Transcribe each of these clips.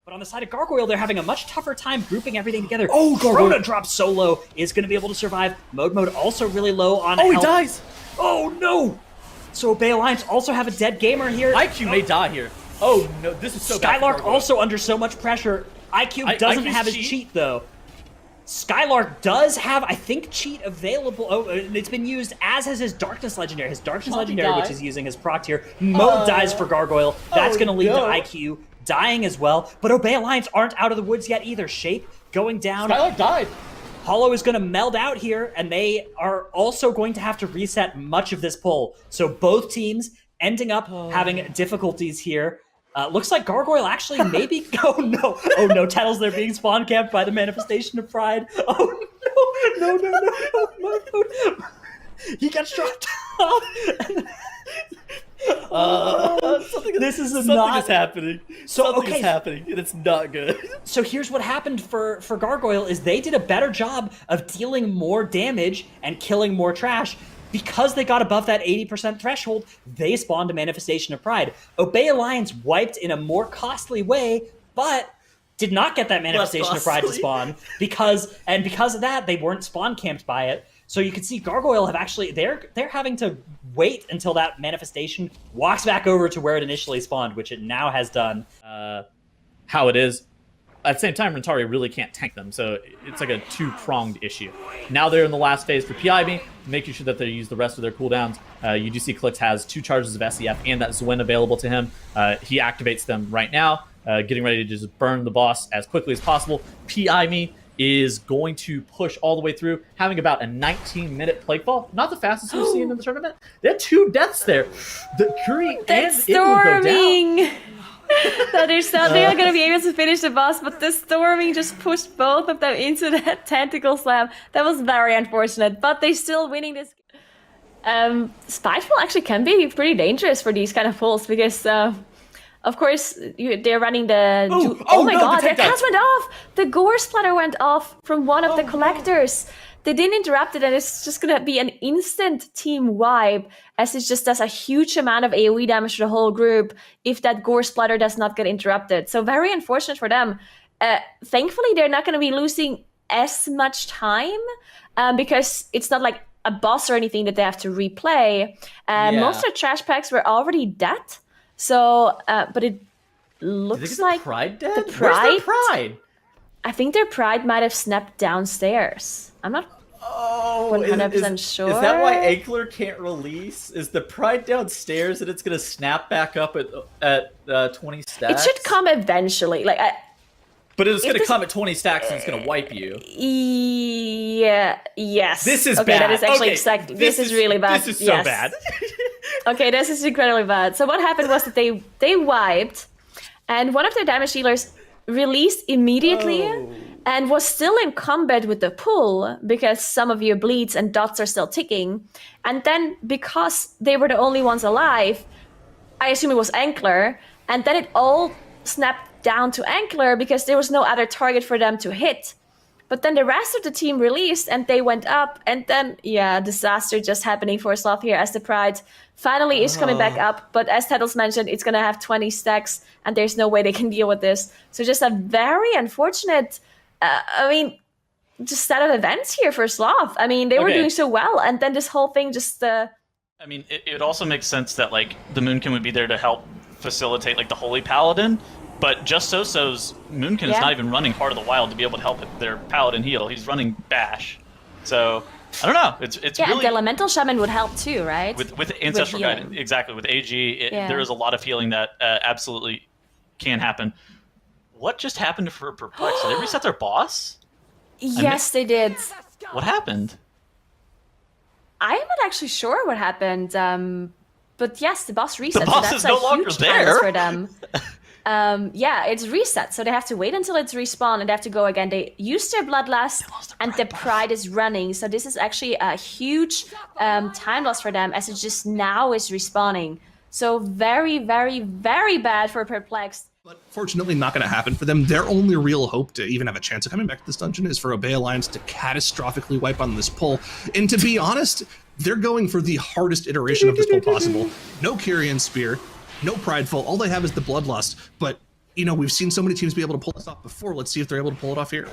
But on the side of Gargoyle, they're having a much tougher time grouping everything together. Oh, Gargoyle! Crota drops so low, is going to be able to survive. Mode also really low on Oh, health. he dies! Oh, no! So Obey Alliance also have a dead gamer here. IQ may die here. Oh, no, this is so bad. Skylark also under so much pressure. IQ doesn't IQ's have his cheat, though. Skylark does have, I think, cheat available. Oh, it's been used, as has his Darkness Legendary. His Darkness Legendary, which is using his proc here. Mode dies for Gargoyle. That's going to lead to IQ dying as well. But Obey Alliance aren't out of the woods yet either. Shape going down. Skylark died. Hollow is going to meld out here, and they are also going to have to reset much of this pull. So both teams ending up having difficulties here. Looks like Gargoyle actually maybe... Oh no, Tattles, they're being spawn camped by the Manifestation of Pride. Oh no. He gets dropped off. Something is happening. Something is happening, and it's not good. So here's what happened for Gargoyle is they did a better job of dealing more damage and killing more trash. Because they got above that 80% threshold, they spawned a Manifestation of Pride. Obey Alliance wiped in a more costly way, but did not get that Manifestation of Pride to spawn because of that, they weren't spawn camped by it. So you can see Gargoyle have actually, they're having to wait until that Manifestation walks back over to where it initially spawned, which it now has done. How it is. At the same time, Rentari really can't tank them, so it's like a two-pronged issue. Now they're in the last phase for PIB, making sure that they use the rest of their cooldowns. You do see Clix has 2 charges of SEF and that Zwin available to him. He activates them right now, getting ready to just burn the boss as quickly as possible. PIB is going to push all the way through, having about a 19-minute Plaguefall. Not the fastest we've seen in the tournament. They had 2 deaths there. The Curie and it will go down. That they are going to be able to finish the boss, but the storming just pushed both of them into that tentacle slam. That was very unfortunate, but they're still winning this. Spiteful actually can be pretty dangerous for these kind of pulls because, of course, they're running the... Oh my god, their cast went off! The gore splatter went off from one of the collectors. They didn't interrupt it, and it's just going to be an instant team wipe, as it just does a huge amount of AoE damage to the whole group if that gore splatter does not get interrupted. So very unfortunate for them. Thankfully, they're not going to be losing as much time because it's not like a boss or anything that they have to replay. Most of the trash packs were already dead. So, but it looks like Pride dead? The Pride. Where's their Pride? I think their Pride might have snapped downstairs. I'm not 100% sure. Is that why Ankler can't release? Is the Pride downstairs and it's going to snap back up at 20 stacks? It should come eventually. But it's going to come at 20 stacks and it's going to wipe you. Yeah. Yes. This is bad. That is actually exactly. This is really bad. This is so bad. Okay, this is incredibly bad. So what happened was that they wiped, and one of their damage dealers released immediately and was still in combat with the pull because some of your bleeds and dots are still ticking. And then because they were the only ones alive, I assume it was Ankler, and then it all snapped down to Ankler because there was no other target for them to hit. But then the rest of the team released and they went up, and then, disaster just happening for Sloth here as the Pride finally is coming back up. But as Tettles mentioned, it's going to have 20 stacks and there's no way they can deal with this. So just a very unfortunate, just set of events here for Sloth. I mean, they were doing so well, and then this whole thing just... I mean, it also makes sense that, the Moonkin would be there to help facilitate, the Holy Paladin. But Just So-So's Moonkin is not even running Heart of the Wild to be able to help their Paladin heal. He's running Bash. So, I don't know. It's really... and the Elemental Shaman would help too, right? With Ancestral Guidance. Exactly. With AG, there is a lot of healing that absolutely can happen. What just happened for Perplex? Did they reset their boss? Yes, they did. What happened? I'm not actually sure what happened. But yes, the boss reset. The boss is no longer there for them. It's reset, so they have to wait until it's respawned and they have to go again. They used their Bloodlust, and the Pride is running, so this is actually a huge time loss for them, as it just now is respawning. So very, very, very bad for Perplexed. But fortunately not going to happen for them. Their only real hope to even have a chance of coming back to this dungeon is for Obey Alliance to catastrophically wipe on this pull. And to be honest, they're going for the hardest iteration of this pull possible. No Kyrian Spear, no Prideful. All they have is the Bloodlust. But you know, we've seen so many teams be able to pull this off before. Let's see if they're able to pull it off here.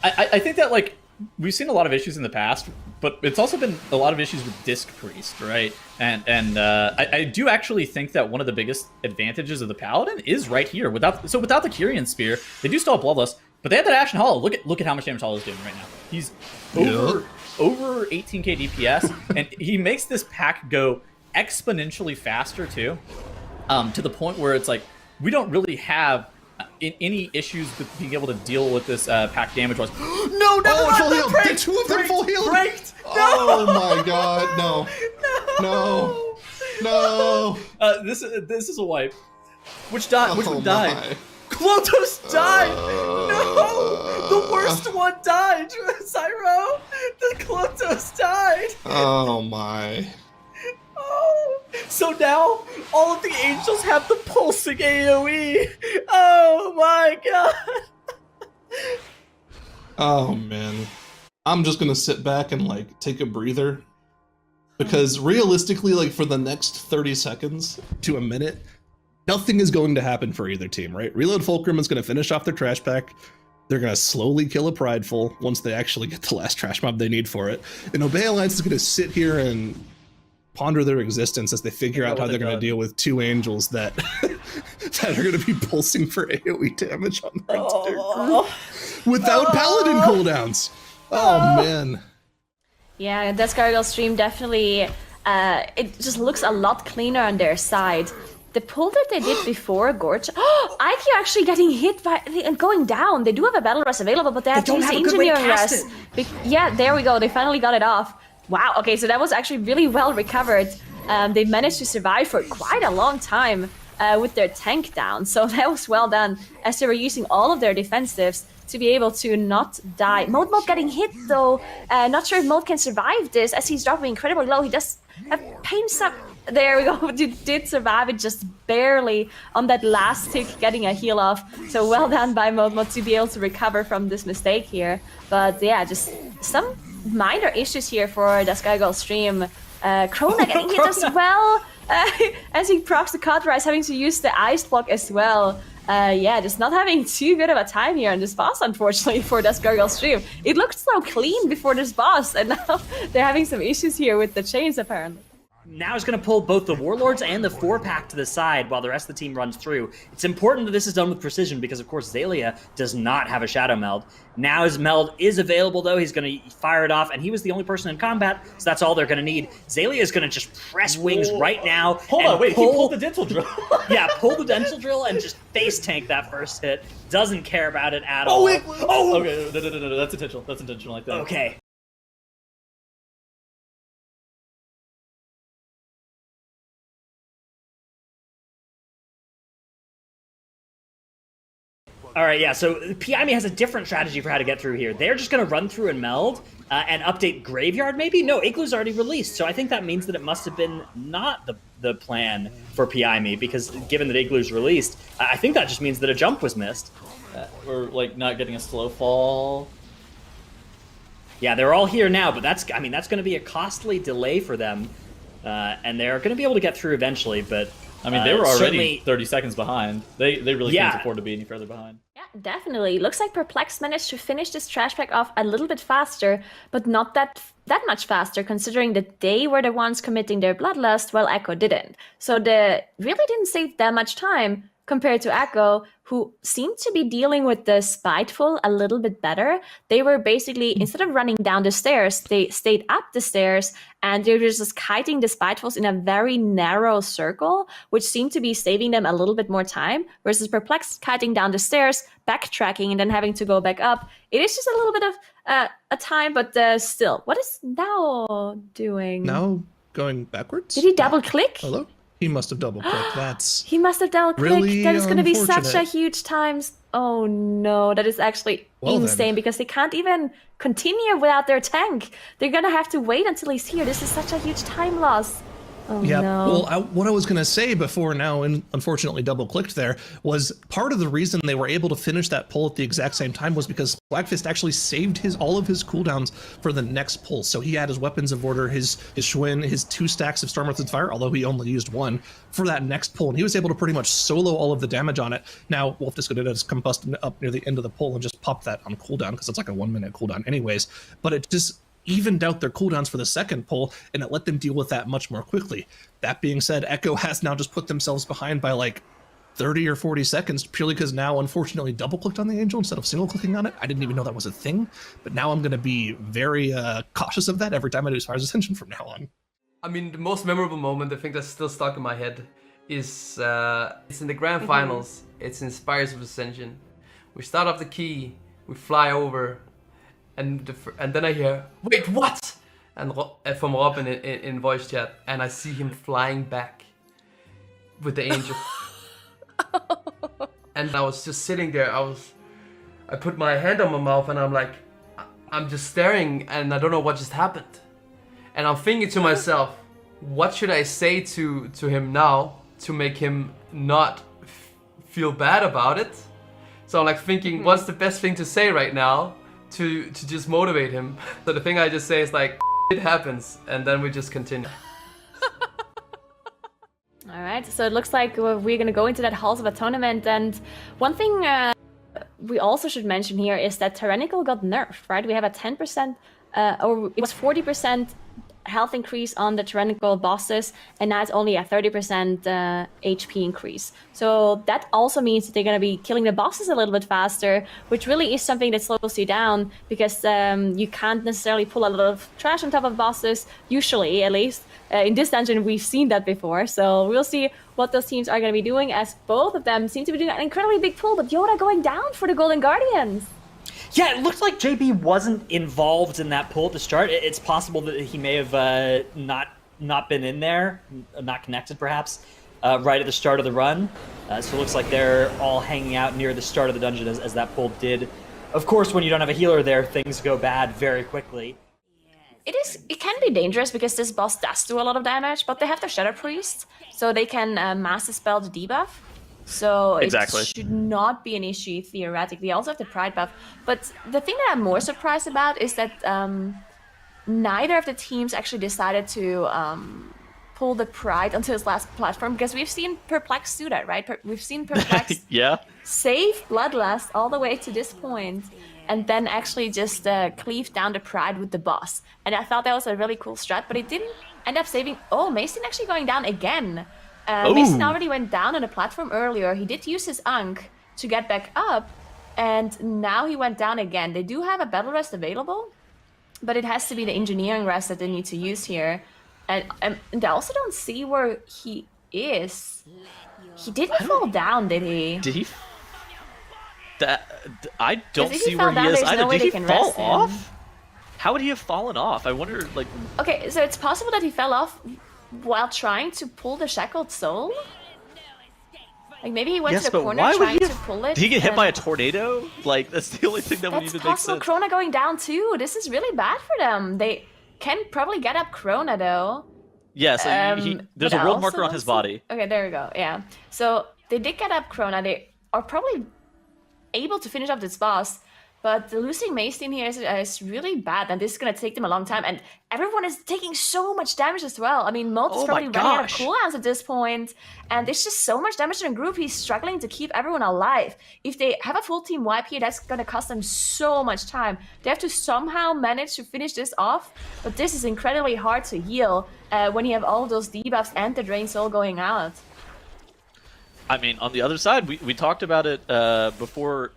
I think that, like, we've seen a lot of issues in the past, but it's also been a lot of issues with Disc Priest, right? And I do actually think that one of the biggest advantages of the Paladin is right here. Without the Kyrian Spear, they do still have Bloodlust, but they have that Ashen Hollow. Look at how much damage Hollow is doing right now. He's over 18k DPS, and he makes this pack go exponentially faster too, to the point where it's like we don't really have any issues with being able to deal with this pack damage-wise. No, full heal. The two of them full heal. Breaked. No. Oh my god, no. This is a wipe. Which died? Which one died? My. Klotos died! No! The worst one died! Zyro! The Klotos died! Oh my. Oh! So now, all of the angels have the pulsing AoE! Oh my god! Oh man. I'm just gonna sit back and like take a breather. Because realistically, like for the next 30 seconds to a minute, nothing is going to happen for either team, right? Reload Fulcrum is going to finish off their trash pack. They're going to slowly kill a Prideful once they actually get the last trash mob they need for it. And Obey Alliance is going to sit here and ponder their existence as they figure out how they're going to deal with two angels that that are going to be pulsing for AoE damage on their entire group without Paladin cooldowns. Oh, man. Yeah, Death Gargoyle stream definitely, it just looks a lot cleaner on their side. The pull that they did before Gorge, IQ actually getting hit by and going down. They do have a battle rest available, but they have to use the engineering rest. Yeah, there we go. They finally got it off. Wow. Okay, so that was actually really well recovered. They managed to survive for quite a long time with their tank down. So that was well done, as they were using all of their defensives to be able to not die. Mode getting hit though. Not sure if Mode can survive this, as he's dropping incredibly low. He does have pain sub. There we go. Did survive it just barely on that last tick, getting a heal off. So well done by Mode to be able to recover from this mistake here. But yeah, just some minor issues here for the Skygull stream. Krona getting hit as well. As he procs the Cauterize, having to use the Ice Block as well. Yeah, just not having too good of a time here on this boss, unfortunately, for Dusk Gargoyle stream. It looked so clean before this boss, and now they're having some issues here with the chains, apparently. Now he's going to pull both the Warlords and the 4-pack to the side while the rest of the team runs through. It's important that this is done with precision because, of course, Zalia does not have a Shadow Meld. Now his Meld is available, though. He's going to fire it off, and he was the only person in combat, so that's all they're going to need. Zalia is going to just press wings right now. Hold on, wait, he pulled the Dental Drill. Yeah, pull the Dental Drill and just face tank that first hit. Doesn't care about it at all. Okay, no, that's intentional. That's intentional like that. Okay. All right, yeah, so Piami has a different strategy for how to get through here. They're just going to run through and meld and update Graveyard, maybe? No, Igloo's already released, so I think that means that it must have been not the plan for Piami, because given that Igloo's released, I think that just means that a jump was missed. Or, like, not getting a slow fall. Yeah, they're all here now, but that's going to be a costly delay for them, and they're going to be able to get through eventually, but... I mean, they were already 30 seconds behind. They really can't afford to be any further behind. Yeah, definitely. Looks like Perplex managed to finish this trash pack off a little bit faster, but not that much faster, considering that they were the ones committing their bloodlust, while Echo didn't. So they really didn't save that much time compared to Echo, who seemed to be dealing with the Spiteful a little bit better. They were basically, instead of running down the stairs, they stayed up the stairs, and they were just kiting the Spitefuls in a very narrow circle, which seemed to be saving them a little bit more time, versus Perplex kiting down the stairs, backtracking, and then having to go back up. It is just a little bit of a time, but still. What is Now doing? Now going backwards? Did he double-click? Hello? He must have double-clicked. That's... He must have double-clicked. Really that is going to be such a unfortunate. huge times. Oh no, that is actually insane, because they can't even continue without their tank. They're going to have to wait until he's here. This is such a huge time loss. Oh Yeah. no. Well, what I was going to say before now, and unfortunately double-clicked there, was part of the reason they were able to finish that pull at the exact same time was because Blackfist actually saved all of his cooldowns for the next pull. So he had his Weapons of Order, his Schwinn, his 2 stacks of Storm Earth Fire, although he only used 1 for that next pull, and he was able to pretty much solo all of the damage on it. Now, Wolf Disco did just combust up near the end of the pull and just pop that on cooldown because it's like a 1-minute cooldown anyways, but it just evened out their cooldowns for the second pull, and it let them deal with that much more quickly. That being said, Echo has now just put themselves behind by like 30 or 40 seconds, purely because now, unfortunately, double-clicked on the Angel instead of single-clicking on it. I didn't even know that was a thing, but now I'm going to be very cautious of that every time I do Spire's Ascension from now on. I mean, the most memorable moment, the thing that's still stuck in my head, is it's in the grand finals. It's in Spires of Ascension. We start off the key, we fly over, and then I hear, "Wait, what?" And from Robin in voice chat, and I see him flying back with the Angel. And I was just sitting there. I put my hand on my mouth, and I'm like, I'm just staring, and I don't know what just happened. And I'm thinking to myself, what should I say to him now to make him not feel bad about it? So I'm like thinking, what's the best thing to say right now to just motivate him? So the thing I just say is like, it happens, and then we just continue. All right, so it looks like we're going to go into that Halls of a tournament, and one thing we also should mention here is that Tyrannical got nerfed, right? We have a 10%, or it was 40% health increase on the Tyrannical bosses, and now it's only a 30% HP increase. So that also means that they're going to be killing the bosses a little bit faster, which really is something that slows you down, because you can't necessarily pull a lot of trash on top of bosses, usually at least. In this dungeon, we've seen that before, so we'll see what those teams are going to be doing, as both of them seem to be doing an incredibly big pull, but Yoda going down for the Golden Guardians. Yeah, it looked like JB wasn't involved in that pull at the start. It's possible that he may have not been in there, not connected perhaps, right at the start of the run. So it looks like they're all hanging out near the start of the dungeon as that pull did. Of course, when you don't have a healer there, things go bad very quickly. It can be dangerous because this boss does do a lot of damage, but they have their Shadow Priest, so they can master spell the debuff. So Exactly. It should not be an issue theoretically. They also have the Pride buff. But the thing that I'm more surprised about is that neither of the teams actually decided to pull the Pride onto his last platform, because we've seen Perplex do that, right? We've seen Perplex Yeah. save Bloodlust all the way to this point, and then actually just cleave down the Pride with the boss. And I thought that was a really cool strat, but it didn't end up saving... Oh, Mason actually going down again. Mason already went down on the platform earlier. He did use his Ankh to get back up, and now he went down again. They do have a Battle Rest available, but it has to be the Engineering Rest that they need to use here. And I also don't see where he is. He didn't fall down, did he? Did he? I don't if see he where fell he down, is there's either. no way Did he they can fall rest him. off? How would he have fallen off? I wonder, like... Okay, so it's possible that he fell off while trying to pull the Shackled Soul? Like maybe he went Yes, to the but corner why would trying he to pull it. Did he get hit and- by a tornado? Like, that's the only thing that would That's even make possible. sense. Krona going down too. This is really bad for them. They can probably get up Krona though. Yes, there's But a I world also marker on don't his see- body. Okay, there we go. Yeah. So they did get up Krona. They are probably able to finish up this boss. But losing Mason here is really bad, and this is going to take them a long time. And everyone is taking so much damage as well. I mean, Molt is Oh my probably running out of gosh. cooldowns at this point, and there's just so much damage in the group. He's struggling to keep everyone alive. If they have a full team wipe here, that's going to cost them so much time. They have to somehow manage to finish this off, but this is incredibly hard to heal when you have all those debuffs and the Drain Soul going out. I mean, on the other side, we talked about it before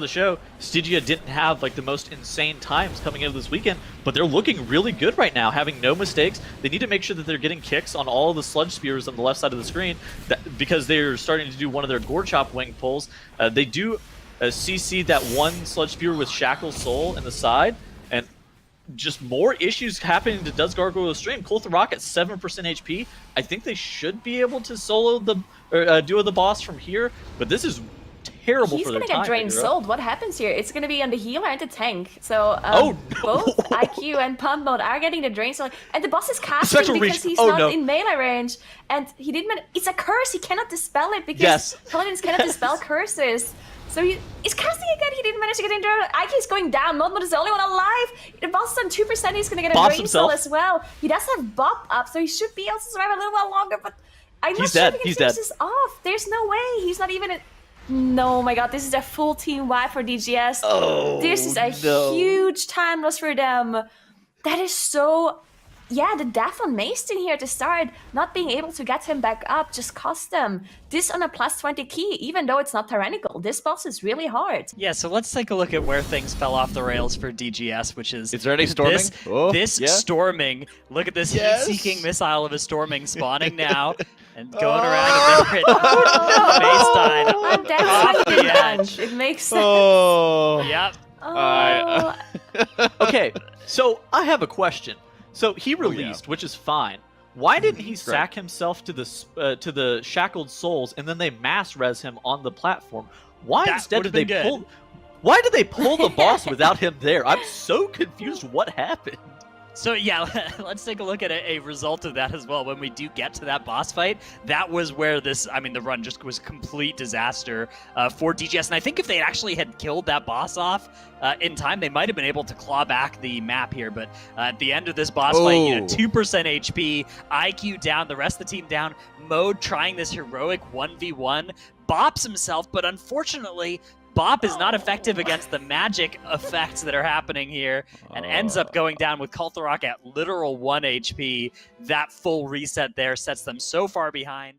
the show. Stygia didn't have like the most insane times coming into this weekend, but they're looking really good right now, having no mistakes. They need to make sure that they're getting kicks on all of the sludge spears on the left side of the screen, because they're starting to do one of their Gore Chop wing pulls. They do CC that one sludge spear with Shackle Soul in the side, and just more issues happening to Does Gargoyle stream. Coulter Rock at 7% HP. I think they should be able to solo the duo the boss from here, but this is terrible He's for their gonna get time. drained Hero. sold. What happens here? It's gonna be on the healer and the tank. So Oh, no. both IQ and pump mode are getting the drain sold, and the boss is casting Spectral because reach. he's Oh, not no. in melee range, and he didn't. It's a curse. He cannot dispel it because Yes. paladins cannot dispel curses. So he's casting again. He didn't manage to get into it. IQ's going down. Mode is the only one alive. The boss is on 2%. He's gonna get a Bobs drain soul himself. as well. He does have Bob up, so he should be able to survive a little while longer. But I'm not He's sure dead. if he He's can finish dead. this off. There's no way. He's not even. No, my God, this is a full team wipe for DGS. Oh, This is a no. huge time loss for them. That is so... Yeah, the death on Maston here to start, not being able to get him back up, just cost them. This on a plus 20 key, even though it's not tyrannical. This boss is really hard. Yeah, so let's take a look at where things fell off the rails for DGS, which is... Is there any storming? This Yeah. storming. Look at this Yes. heat-seeking missile of a storming spawning now and going around and then I'm Baseline. dancing Off with the the edge. bench. It makes sense. Oh. Yep. Oh, Okay, so I have a question. So he released, which is fine. Why didn't he sack himself to the shackled souls and then they mass res him on the platform? Why That instead would've did they been pull? good. Why did they pull the boss without him there? I'm so confused. What happened? So yeah, let's take a look at a result of that as well. When we do get to that boss fight, that was where this, I mean, the run just was complete disaster for DGS. And I think if they actually had killed that boss off in time, they might have been able to claw back the map here. But at the end of this boss fight, 2% HP, IQ down, the rest of the team down, Mode trying this heroic 1v1, bops himself, but unfortunately, Bop is not effective against the magic effects that are happening here and ends up going down with Kultharok at literal 1 HP. That full reset there sets them so far behind.